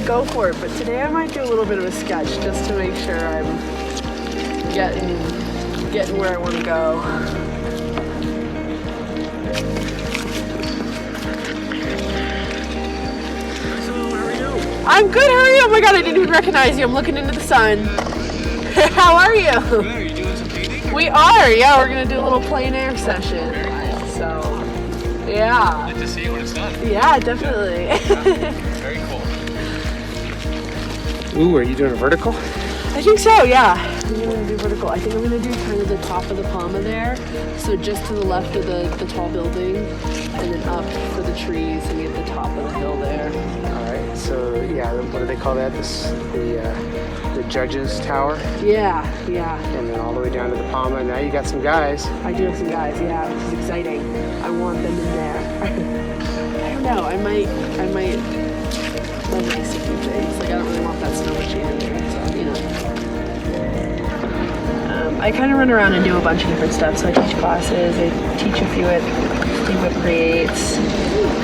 go for it. But today I might do a little bit of a sketch just to make sure I'm getting where I want to go. I'm good, how are you? Oh my god, I didn't even recognize you. I'm looking into the sun. How are you? Good. Are you doing some painting? We are, yeah. We're going to do a little plein air session. So, yeah. Good to see you when it's done. Yeah, definitely. Yeah. Very cool. Ooh, are you doing a vertical? I think so, yeah. I'm going to do vertical. I think I'm going to do kind of the top of the palma there. So just to the left of the tall building, and then up for the trees and get the top of the hill there. Alright, so yeah, what do they call that? The judge's tower? Yeah. And then all the way down to the Palma. Now you got some guys. I do have some guys, yeah, which is exciting. I want them in there. I don't know, I might release a few things. Like, I don't really want that snow machine in there, so, you know. I kind of run around and do a bunch of different stuff. So I teach classes, I teach a few at Steamboat Springs,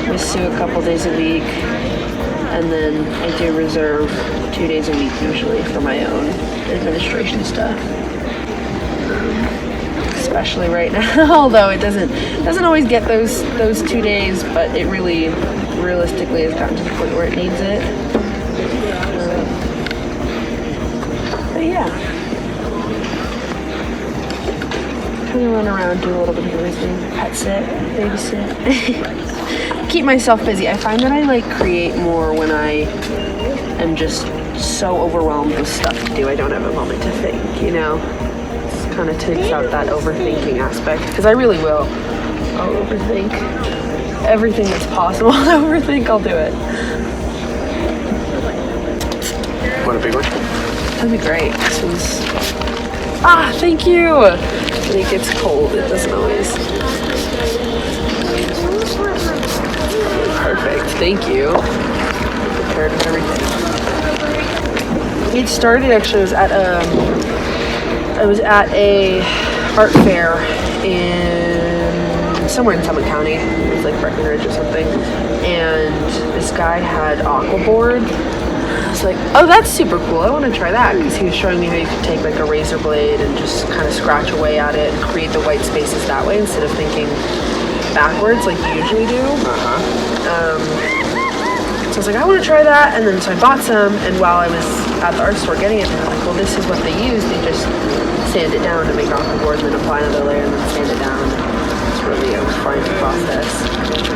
I Sue a couple days a week, and then I do reserve 2 days a week usually for my own administration stuff. Especially right now, although it doesn't always get those 2 days, but it really realistically has gotten to the point where it needs it. But yeah. Kind of run around, do a little bit of everything, pet sit, babysit, keep myself busy. I find that I like create more when I am just so overwhelmed with stuff to do. I don't have a moment to think, you know. It kind of takes out that overthinking aspect, because I really will. I'll overthink everything that's possible to overthink. I'll do it. Want a big one? That'd be great. This one's... thank you! When it gets cold, it doesn't always. Perfect, thank you. Prepared with everything. It started actually, I was at a art fair somewhere in Summit County. It was like Breckenridge or something. And this guy had aquaboard. I was like, oh, that's super cool. I want to try that, because he was showing me how you could take like a razor blade and just kind of scratch away at it and create the white spaces that way instead of thinking backwards like you usually do. So I was like, I want to try that, and then so I bought some, and while I was at the art store getting it, they were like, well, this is what they use. They just sand it down to make aquaboard and then apply another layer and then sand it down. It's really a refined process.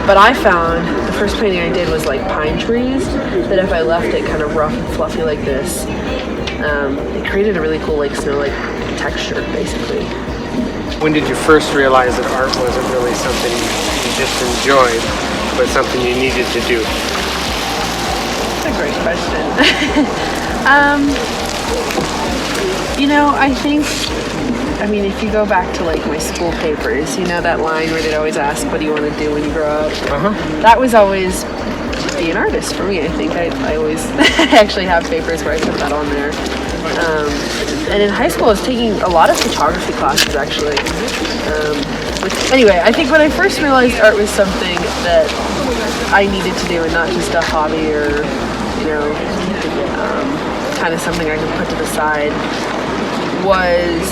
But I found the first painting I did was like pine trees, that if I left it kind of rough and fluffy like this, it created a really cool like snow-like texture, basically. When did you first realize that art wasn't really something you just enjoyed, but something you needed to do? That's a great question. You know, I mean, if you go back to like my school papers, you know that line where they'd always ask, what do you want to do when you grow up? That was always be an artist for me. I think I always actually have papers where I put that on there. And in high school I was taking a lot of photography classes actually. Anyway, I think when I first realized art was something that I needed to do and not just a hobby or, you know, kind of something I could put to the side, was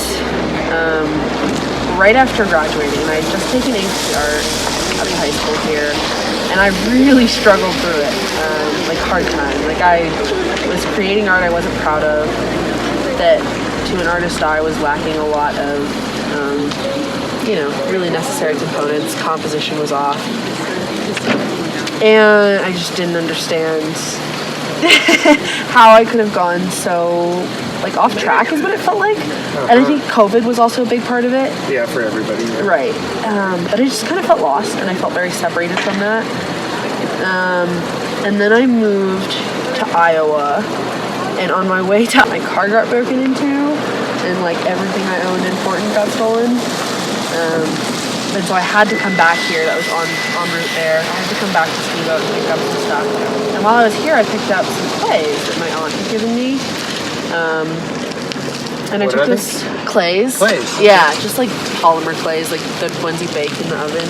right after graduating. I had just taken English art out of high school here, and I really struggled through it, like hard time. Like I was creating art I wasn't proud of, that to an artist eye was lacking a lot of, you know, really necessary components. Composition was off, and I just didn't understand how I could have gone so like off track is what it felt like. And I think COVID was also a big part of it. Yeah, for everybody. Yeah. Right. But I just kind of felt lost, and I felt very separated from that. And then I moved to Iowa, and on my way to my car got broken into, and like everything I owned important got stolen. And so I had to come back here. That was en route there. I had to come back to Steamboat and pick up some stuff. And while I was here, I picked up some clays that my aunt had given me. And I took this clays. Yeah, just like polymer clays, like the ones you bake in the oven.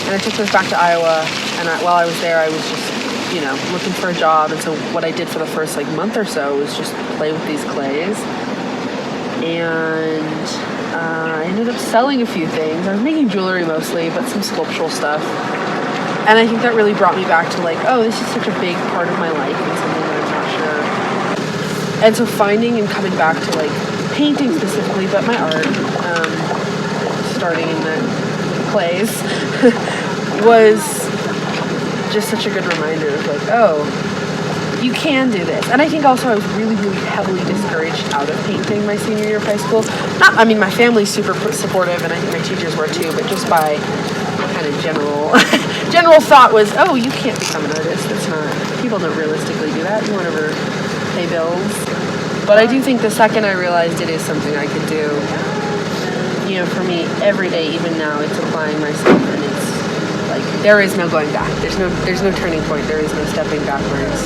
And I took those back to Iowa, and while I was there, I was just you know, looking for a job. And so what I did for the first like month or so was just play with these clays. And I ended up selling a few things. I was making jewelry mostly, but some sculptural stuff. And I think that really brought me back to like, oh, this is such a big part of my life and something that I'm not sure. And so finding and coming back to like painting specifically, but my art, starting in the clays, was just such a good reminder of like, oh, you can do this. And I think also I was really, really heavily discouraged out of painting my senior year of high school. I mean, my family's super supportive, and I think my teachers were too, but just by kind of general thought was, oh, you can't become an artist. That's not, people don't realistically do that. You won't ever pay bills. But I do think the second I realized it is something I could do, you know, for me, every day, even now, it's applying myself, and it's like, there is no going back. There's no turning point. There is no stepping backwards.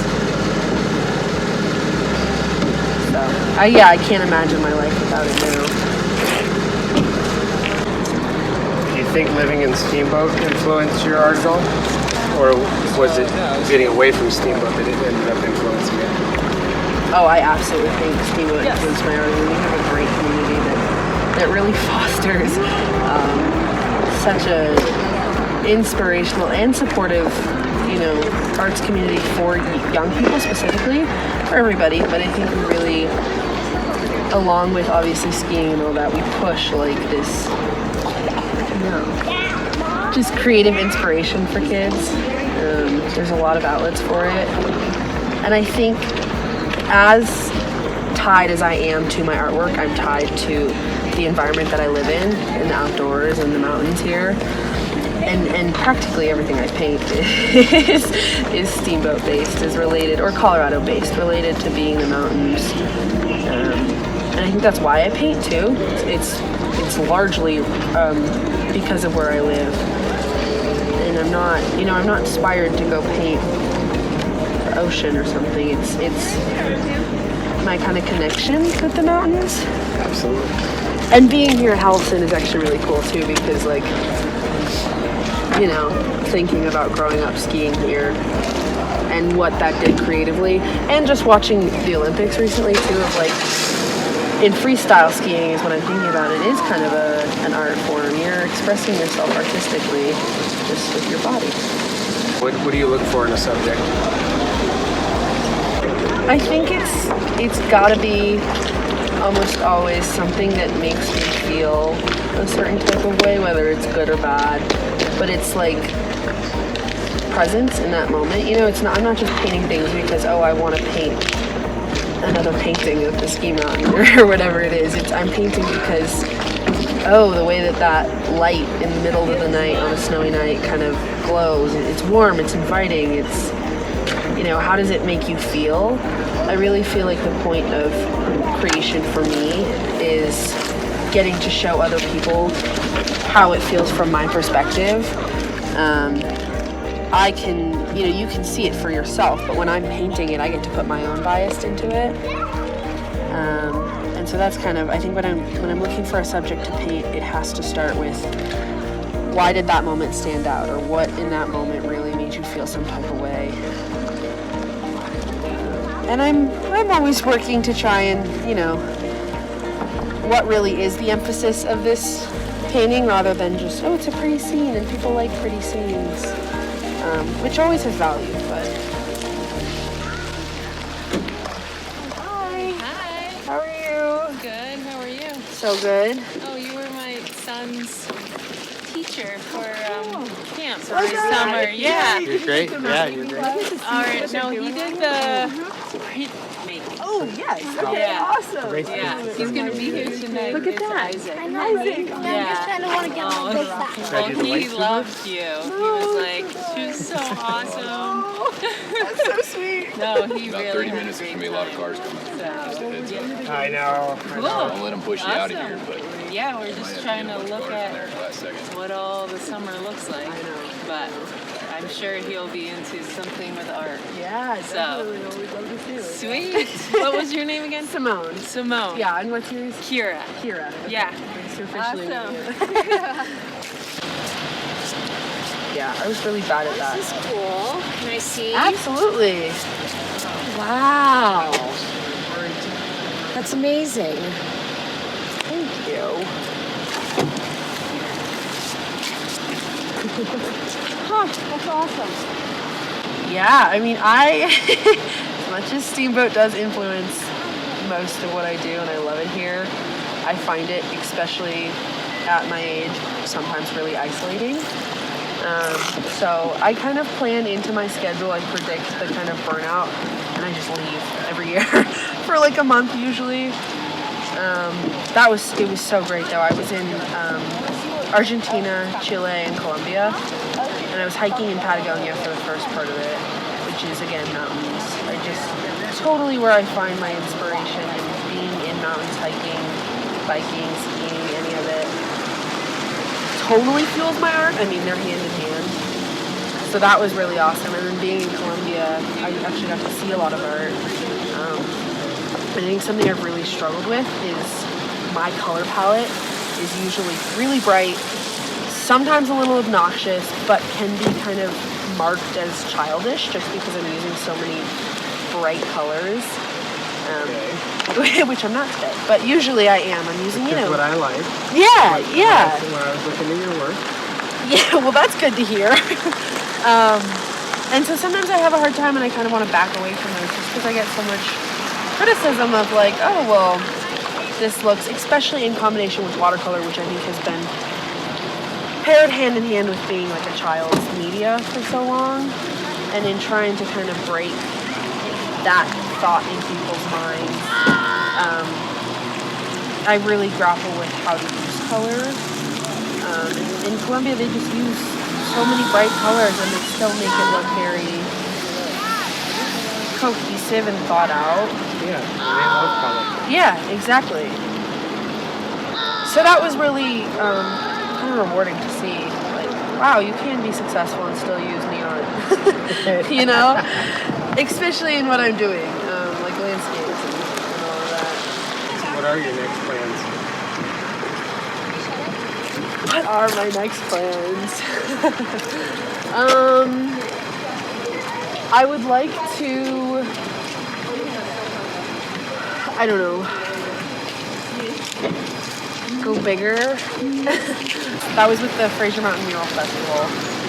So, I can't imagine my life without it now. Do you think living in Steamboat influenced your art at all? Or was it getting away from Steamboat that it ended up influencing it? Oh, I absolutely think Steamboat influenced my art. We have a great community that really fosters such a inspirational and supportive, you know, arts community for young people specifically, for everybody. But I think we really, along with obviously skiing and all that, we push like this, you know, just creative inspiration for kids. There's a lot of outlets for it, and I think as tied as I am to my artwork, I'm tied to the environment that I live in the outdoors and the mountains here. And practically everything I paint is Steamboat based, is related, or Colorado based, related to being the mountains. And I think that's why I paint too. It's largely because of where I live. And I'm not inspired to go paint the ocean or something. It's my kind of connection with the mountains. Absolutely. And being here at Halston is actually really cool too, because like, you know, thinking about growing up skiing here and what that did creatively, and just watching the Olympics recently too, of like, in freestyle skiing is what I'm thinking about. It is kind of an art form. You're expressing yourself artistically just with your body. What do you look for in a subject? I think it's gotta be almost always something that makes me feel a certain type of way, whether it's good or bad. But it's like presence in that moment. You know, I'm not just painting things because, oh, I want to paint another painting of the ski mountain or whatever it is. I'm painting because, oh, the way that light in the middle of the night on a snowy night kind of glows. It's warm, it's inviting, it's, you know, how does it make you feel? I really feel like the point of creation for me is getting to show other people how it feels from my perspective. I can, you know, you can see it for yourself, but when I'm painting it, I get to put my own bias into it. And so that's kind of, I think when I'm looking for a subject to paint, it has to start with, why did that moment stand out, or what in that moment really made you feel some type of way? And I'm always working to try and, you know, what really is the emphasis of this painting, rather than just, oh, it's a pretty scene and people like pretty scenes, which always has value, but. Hi. How are you? Good. How are you? So good. Oh, you were my son's teacher for camp for Oh, the summer. Yeah. You're great. Yeah, you're great. All right. No, he did the print making. Oh, yes. Okay, Yeah. awesome. Great. Yeah. He's gonna be here tonight. Look at It's that. Isaac. I know, Isaac. I just kind of want to get my book back. Well, do the he light loved you. He was like, she was so awesome. That's so sweet. No, he About really 30 had minutes, a there's great going to be a lot of time. cars coming. Just a heads up. I know. Cool. Don't let them push you out of Awesome. here, but Yeah, we're might just have trying to to get a bunch look of cars in at there last second. what all the summer looks like. I know. But I'm sure he'll be into something with art. Yeah, So. definitely. Always love to see it. Sweet. What was your name again? Simone. Simone. Yeah, and what's yours? Kira. Kira. Yeah. Nice to officially meet Awesome. you. Yeah, I was really bad at that. This is cool. Can I see? Absolutely. Wow. That's amazing. Thank you. Huh, that's awesome. Yeah, I mean, as much as Steamboat does influence most of what I do, and I love it here, I find it, especially at my age, sometimes really isolating. So I kind of plan into my schedule, I predict the kind of burnout, and I just leave every year for like a month usually. It was so great though. I was in Argentina, Chile, and Colombia, and I was hiking in Patagonia for the first part of it, which is again mountains. Totally where I find my inspiration in being in mountains, hiking, biking, skiing, any of it. Totally fuels my art. I mean, they're hand in hand. So that was really awesome. And then being in Colombia, I actually got to see a lot of art. I think something I've really struggled with is my color palette is usually really bright, sometimes a little obnoxious, but can be kind of marked as childish just because I'm using so many bright colors, which I'm not today, but usually I am. I'm using, That's what I like. Yeah. When I was looking at your work. Yeah, well, that's good to hear. And so sometimes I have a hard time and I kind of want to back away from those just because I get so much criticism of like, oh, well, this looks, especially in combination with watercolor, which I think has been paired hand in hand with being like a child's media for so long, and in trying to kind of break that thought in people's minds, I really grapple with how to use color. In Colombia, they just use so many bright colors and they still make it look very cohesive and thought out. Yeah, they love color. Yeah, exactly. So that was really kind of rewarding to see. Like, wow, you can be successful and still use neon. You know? Especially in what I'm doing, like landscapes and all of that. What are your next plans? What are my next plans? I would like to, I don't know, go bigger. That was with the Fraser Mountain Mural Festival.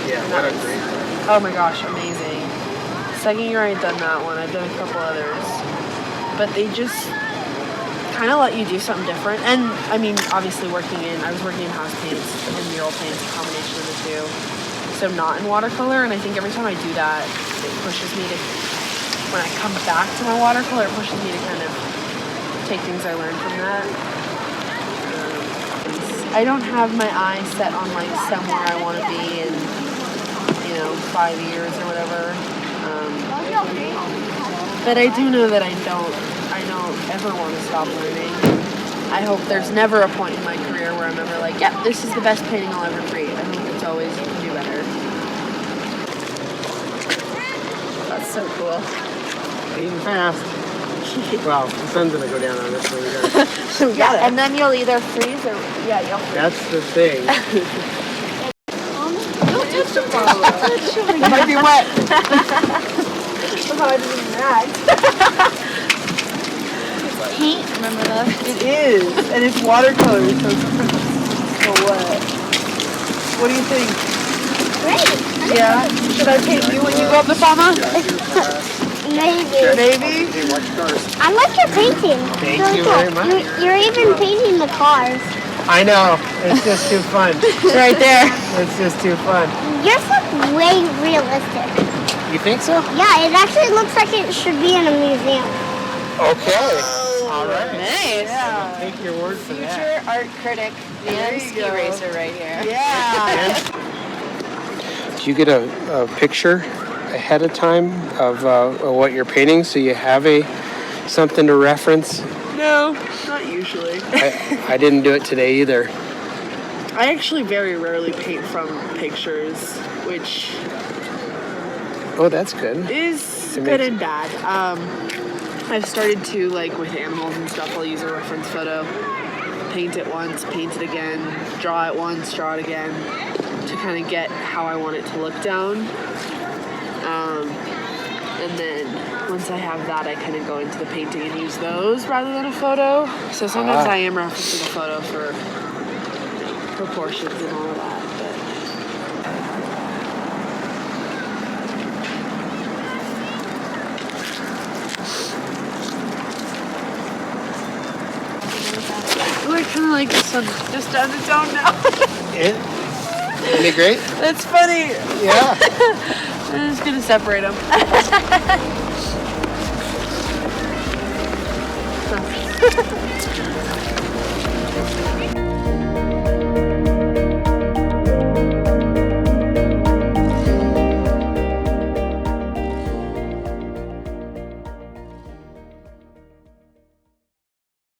Yeah, what a great time. Oh my gosh, amazing. Second year I'd done that one. I've done a couple others. But they just kind of let you do something different. And I mean, obviously I was working in house paints and mural paints, a combination of the two. So not in watercolor. And I think every time I do that, it pushes me to, when I come back to my watercolor, it pushes me to kind of take things I learned from that. I don't have my eyes set on like somewhere I want to be in, 5 years or whatever. But I do know that I don't ever want to stop learning. I hope there's never a point in my career where I'm ever like, yeah, this is the best painting I'll ever create. I think it's always, you can do better. That's so cool. Eating fast. Well, the sun's gonna go down on us, so we gotta. Yeah, and then you'll either freeze or, you'll freeze. That's the thing. Don't touch the bottle. It might be wet. Paint, remember that? It is, and it's watercolor, so wet. What do you think? Great. Yeah? Should I paint you when you go up the farmer? Maybe. Maybe? Hey, watch your cars. I like your painting. Thank Really you cool. very much. You're even painting the cars. I know. It's just too fun. It's right there. It's just too fun. Yours look way realistic. You think so? Yeah, it actually looks like it should be in a museum. Okay. All right. Nice. I'll take your word for that. Future art critic and ski racer right here. Yeah. Do you get a picture ahead of time of what you're painting so you have something to reference? No, not usually. I didn't do it today either. I actually very rarely paint from pictures, which Oh, that's good. is It good makes- and bad. I've started to, like with animals and stuff, I'll use a reference photo, paint it once, paint it again, draw it once, draw it again. to kind of get how I want it to look down. And then once I have that, I kind of go into the painting and use those rather than a photo. So sometimes I am referencing a photo for proportions and all of that. But I kind of like this one just on its own now. Isn't it great? That's funny. Yeah. I'm just gonna separate them.